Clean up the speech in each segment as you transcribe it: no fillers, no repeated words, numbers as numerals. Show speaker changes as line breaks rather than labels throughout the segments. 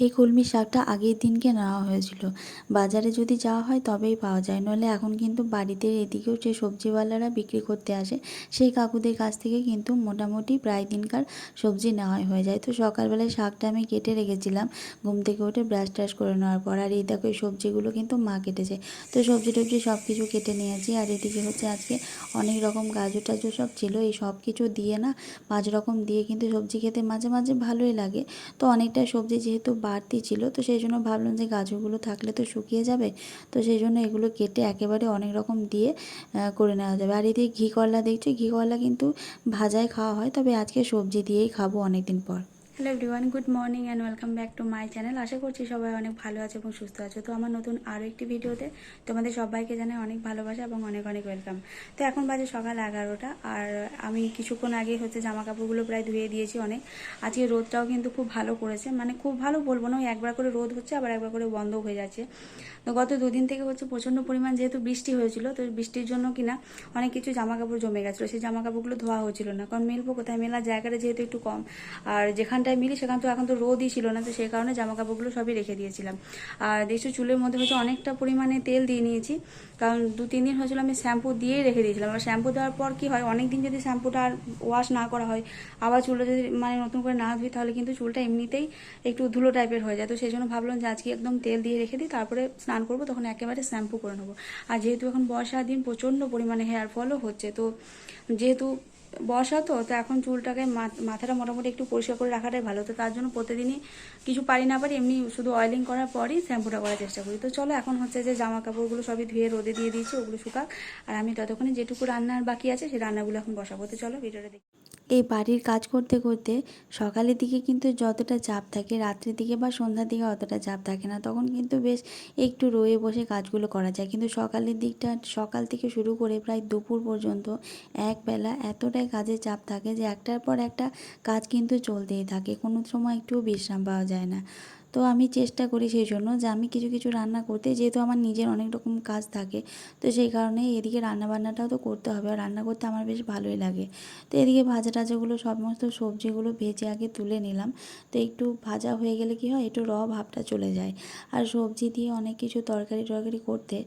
এই কলমি শাকটা আগের দিনকে নেওয়া হয়েছিল। বাজারে যদি যাওয়া হয় তবেই পাওয়া যায়, নইলে এখন কিন্তু বাড়িতে এদিকেও যে সবজিওয়ালারা বিক্রি করতে আসে সেই কাকুদের কাছ থেকে কিন্তু মোটামুটি প্রায় দিনকার সবজি নেওয়াই হয়ে যায়। তো সকালবেলায় শাকটা আমি কেটে রেখেছিলাম ঘুম থেকে উঠে ব্রাশ ট্রাশ করে নেওয়ার পর। আর এই দেখো এই সবজিগুলো কিন্তু মা কেটেছে। তো সবজি টবজি সব কিছু কেটে নিয়েছি। আর এদিকে হচ্ছে আজকে অনেক রকম গাজর টাজর সব ছিল। এই সব কিছু দিয়ে না 5 রকম দিয়ে কিন্তু সবজি খেতে মাঝে মাঝে ভালোই লাগে। তো অনেকটা সবজি যেহেতু বাড়তি ছিল, তো সেই জন্য ভাবলাম যে গাজরগুলো থাকলে তো শুকিয়ে যাবে, তো সেই জন্য এগুলো কেটে একেবারে অনেক রকম দিয়ে করে নেওয়া যাবে। আর এদিকে ঘি করলা দেখছি, ঘি করলা কিন্তু ভাজায় খাওয়া হয়, তবে আজকে সবজি দিয়েই খাবো অনেক দিন পর। Hello everyone, good morning and welcome back to my channel. আশা করছি সবাই অনেক ভালো আছে এবং সুস্থ আছে। তো আমার নতুন আরও একটি ভিডিওতে তোমাদের সবাইকে জানাই অনেক ভালোবাসা এবং অনেক অনেক ওয়েলকাম। তো এখন বাজে সকাল 11টা, আর আমি কিছুক্ষণ আগে হচ্ছে জামা কাপড়গুলো প্রায় ধুয়ে দিয়েছি অনেক। আজকে রোদটাও কিন্তু খুব ভালো করেছে, মানে খুব ভালো বলবো না, ওই একবার করে রোদ হচ্ছে আবার একবার করে বন্ধ হয়ে যাচ্ছে। তো গত দুদিন থেকে হচ্ছে প্রচণ্ড পরিমাণ যেহেতু বৃষ্টি হয়েছিল, তো বৃষ্টির জন্য কিনা অনেক কিছু জামা কাপড় জমে গেছিলো, সেই জামা কাপড়গুলো ধোয়া হচ্ছিল না, কারণ মেলবো কোথায়, মেলার জায়গাটা যেহেতু একটু কম, আর যেখানটায় মিলি সেখান তো এখন তো রোদই ছিল না, তো সেই কারণে জামা কাপড়গুলো সবই রেখে দিয়েছিলাম। আর দেখছো চুলের মধ্যে হচ্ছে অনেকটা পরিমাণে তেল দিয়ে নিয়েছি, কারণ 2-3 দিন হয়েছিল আমি শ্যাম্পু দিয়েই রেখে দিয়েছিলাম। আর শ্যাম্পু দেওয়ার পর কি হয়, অনেক দিন যদি শ্যাম্পুটা আর ওয়াশ না করা হয়, আবার চুলটা যদি মানে নতুন করে না ধুই, তাহলে কিন্তু চুলটা এমনিতেই একটু ধুলো টাইপের হয়ে যায়। তো সেই জন্য ভাবলাম যে আজকে একদম তেল দিয়ে রেখে দিই, তারপরে স্নান করবো, তখন একেবারে শ্যাম্পু করে নেবো। আর যেহেতু এখন বর্ষার দিন প্রচণ্ড পরিমাণে হেয়ার ফলও হচ্ছে, তো যেহেতু বর্ষা তো এখন চুলটাকে মাথাটা মোটামুটি একটু পরিষ্কার করে রাখাটাই ভালো। তো তার জন্য প্রতিদিনই কিছু পারি না পারি এমনি শুধু অয়েলিং করার পরই শ্যাম্পুটা করার চেষ্টা করি। তো চলো এখন হচ্ছে যে জামা কাপড়গুলো সবই ধুয়ে রোদে দিয়ে দিয়েছি, ওগুলো শুকাক, আর আমি ততক্ষণে যেটুকু রান্নার বাকি আছে সেই রান্নাগুলো এখন বসাবো। তো চলো ভিডিওটা দেখি। এই বাড়ির কাজ করতে করতে সকালের দিকে কিন্তু যতটা চাপ থাকে, রাত্রের দিকে বা সন্ধ্যার দিকে অতটা চাপ থাকে না, তখন কিন্তু বেশ একটু রয়ে বসে কাজগুলো করা যায়। কিন্তু সকালের দিকটা সকাল থেকে শুরু করে প্রায় দুপুর পর্যন্ত একবেলা এতটাই কাজের চাপ থাকে যে একটার পর একটা কাজ কিন্তু চলতেই থাকে, কোনো সময় একটুও বিশ্রাম পাওয়া যায় না। তো আমি চেষ্টা করি সেই জন্য যে আমি কিছু কিছু রান্না করতে, যেহেতু আমার নিজের অনেক রকম কাজ থাকে, তো সেই কারণে এদিকে রান্নাবান্নাটাও তো করতে হবে, আর রান্না করতে আমার বেশ ভালোই লাগে। তো এদিকে ভাজা টাজাগুলো সমস্ত সবজিগুলো ভেজে আগে তুলে নিলাম। তো একটু ভাজা হয়ে গেলে কি হয়, একটু ভাবটা চলে যায়। আর সবজি দিয়ে অনেক কিছু তরকারি টরকারি করতে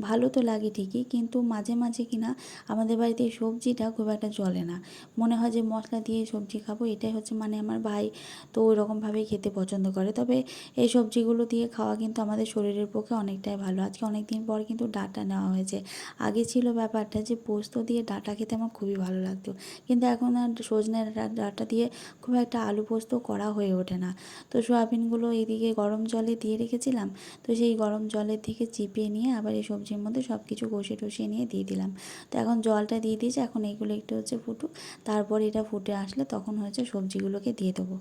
ভালো তো লাগে ঠিকই, কিন্তু মাঝে মাঝে কিনা আমাদের বাড়িতে এই সবজিটা খুব একটা চলে না। মনে হয় যে মশলা দিয়ে সবজি খাবো, এটাই হচ্ছে মানে আমার ভাই তো ওই রকমভাবেই খেতে পছন্দ করে। তবে এই সবজিগুলো দিয়ে খাওয়া কিন্তু আমাদের শরীরের পক্ষে অনেকটাই ভালো। আজকে অনেক দিন পর কিন্তু ডাঁটা নেওয়া হয়েছে। আগে ছিল ব্যাপারটা যে পোস্ত দিয়ে ডাঁটা খেতে আমার খুবই ভালো লাগতো, কিন্তু এখন আর সজনে ডাঁটা দিয়ে খুব একটা আলু পোস্ত করা হয়ে ওঠে না। তো সোয়াবিনগুলো এদিকে গরম জলে দিয়ে রেখেছিলাম, তো সেই গরম জলের থেকে চিপিয়ে নিয়ে আবার এই সবজির মধ্যে সব কিছু কষে টষিয়ে নিয়ে দিয়ে দিলাম। তো এখন জলটা দিয়ে দিয়েছি, এখন এইগুলো একটু হচ্ছে ফুটুক, তারপর এটা ফুটে আসলে তখন হচ্ছে সবজিগুলোকে দিয়ে দেবো।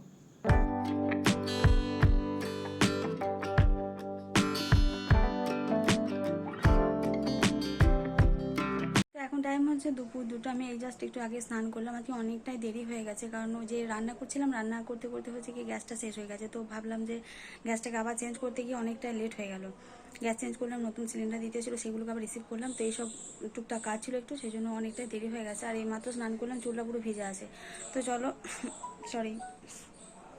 তো এখন টাইম হচ্ছে দুপুর 2টা, আমি এই জাস্ট একটু আগে স্নান করলাম। আজকে অনেকটাই দেরি হয়ে গেছে, কারণ ওই যে রান্না করছিলাম, রান্না করতে করতে হচ্ছে কি গ্যাসটা শেষ হয়ে গেছে, তো ভাবলাম যে গ্যাসটাকে আবার চেঞ্জ করতে গিয়ে অনেকটাই লেট হয়ে গেল। গ্যাস চেঞ্জ করলাম, নতুন সিলিন্ডার দিতে ছিল, সেগুলোকে আবার রিসিভ করলাম, তো এইসব টুকটাক কাজ ছিল একটু, সেই জন্য অনেকটাই দেরি হয়ে গেছে। আর এই মাত্র স্নান করলাম, চুলটা পুরো ভিজে আছে। তো চলো সরি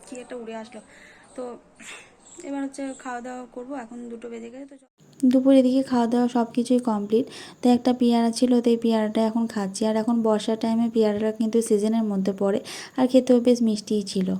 কি একটা উড়ে আসলো। তো এবার হচ্ছে খাওয়া দাওয়া করবো, এখন 2টো বেজে গেছে। তো দুপুরের দিকে খাওয়া দাওয়া সব কিছুই কমপ্লিট। তো একটা পেয়ারা ছিল, তো এই পেয়ারাটা এখন খাচ্ছি। আর এখন বর্ষার টাইমে পেয়ারাটা কিন্তু সিজনের মধ্যে পড়ে, আর খেতেও বেশ মিষ্টিই ছিল।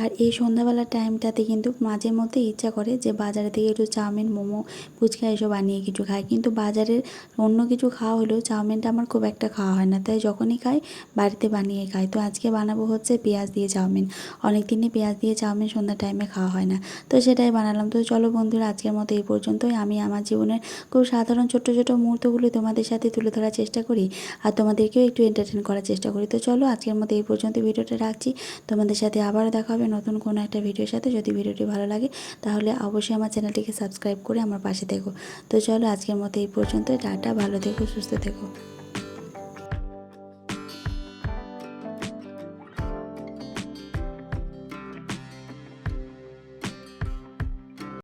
আর এই সন্ধ্যাবেলার টাইমটাতে কিন্তু মাঝে মধ্যে ইচ্ছা করে যে বাজারে থেকে একটু চাউমিন মোমো ফুচকা এসব বানিয়ে কিছু খাই, কিন্তু বাজারের অন্য কিছু খাওয়া হলেও চাউমিনটা আমার খুব একটা খাওয়া হয় না, তাই যখনই খাই বাড়িতে বানিয়ে খাই। তো আজকে বানাবো হচ্ছে পেঁয়াজ দিয়ে চাউমিন। অনেক দিনই পেঁয়াজ দিয়ে চাউমিন সন্ধ্যার টাইমে খাওয়া হয় না, তো সেটাই বানালাম। তো চলো বন্ধুরা, আজকের মতো এই পর্যন্তই। আমি আমার জীবনের খুব সাধারণ ছোট্ট ছোট্ট মুহূর্তগুলো তোমাদের সাথে তুলে ধরার চেষ্টা করি, আর তোমাদেরকেও একটু এন্টারটেন করার চেষ্টা করি। তো চলো আজকের মতো এই পর্যন্ত ভিডিওটা রাখছি। তোমাদের সাথে আবারও দেখা হবে নতুন কোনো একটা ভিডিওর সাথে। যদি ভিডিওটি ভালো লাগে তাহলে অবশ্যই আমার চ্যানেলটিকে সাবস্ক্রাইব করে আমার পাশে থেকো। তো চলো আজকের মতো এই পর্যন্ত, টাটা, ভালো থেকো, সুস্থ থেকো।